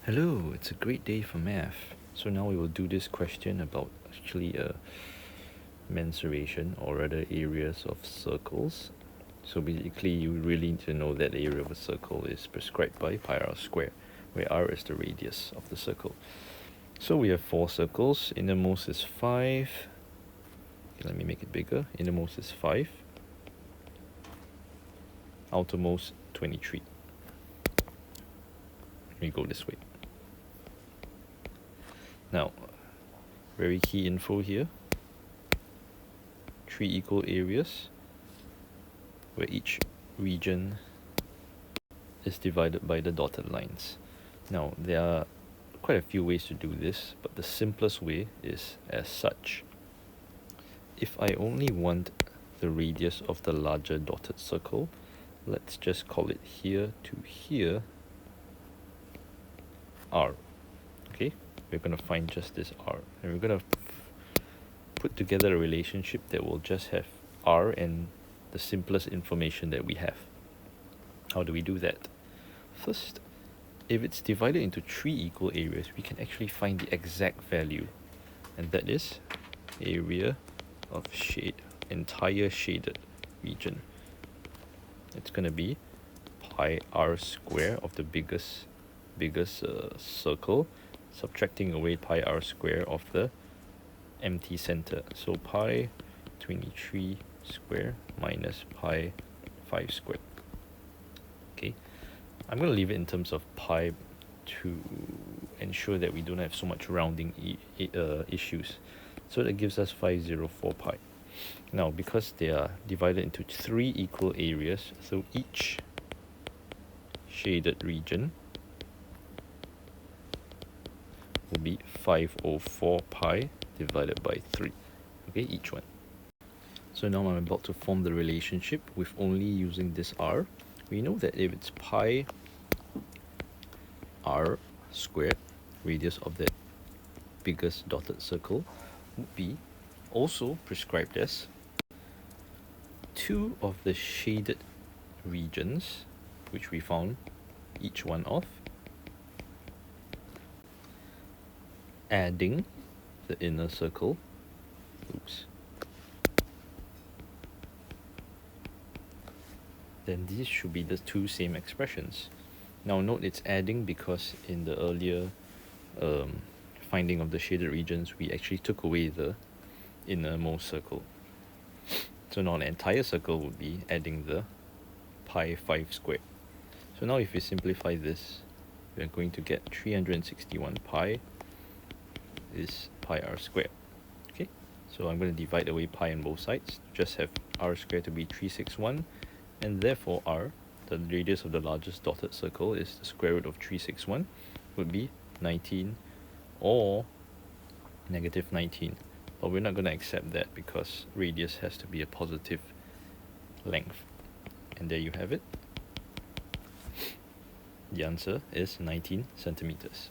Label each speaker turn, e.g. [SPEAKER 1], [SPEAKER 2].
[SPEAKER 1] Hello, it's a great day for math. So now we will do this question about actually mensuration or rather areas of circles. So basically you really need to know that the area of a circle is prescribed by pi r squared, where r is the radius of the circle. So we have 4 circles, innermost is 5. Okay, let me make it bigger. Innermost is 5. Outermost 23. We go this way. Now, very key info here. 3 equal areas where each region is divided by the dotted lines. Now, there are quite a few ways to do this, but the simplest way is as such. If I only want the radius of the larger dotted circle, let's just call it here to here r. Okay, we're going to find just this r, and we're going to put together a relationship that will just have r and the simplest information that we have. How do we do that? First, if it's divided into 3 equal areas, we can actually find the exact value, and that is area of entire shaded region. It's going to be pi r square of the biggest circle, subtracting away pi r square of the empty center. So pi 23 square minus pi 5 squared. Okay, I'm going to leave it in terms of pi to ensure that we don't have so much rounding issues. So that gives us 504 pi. Now, because they are divided into 3 equal areas, so each shaded region will be 504 pi divided by 3. Okay, each one. So now I'm about to form the relationship with only using this r. We know that if it's pi r squared, radius of that biggest dotted circle, would be also prescribed as 2 of the shaded regions, which we found each one of, adding the inner circle. Then these should be the 2 same expressions. Now note it's adding because in the earlier finding of the shaded regions, we actually took away the innermost circle. So now the entire circle would be adding the pi 5 squared. So now if we simplify this, we are going to get 361 pi is pi r squared. Okay, so I'm going to divide away pi on both sides, just have r squared to be 361, and therefore r, the radius of the largest dotted circle, is the square root of 361, would be 19 or negative 19. But we're not going to accept that because radius has to be a positive length. And there you have it. The answer is 19 centimeters.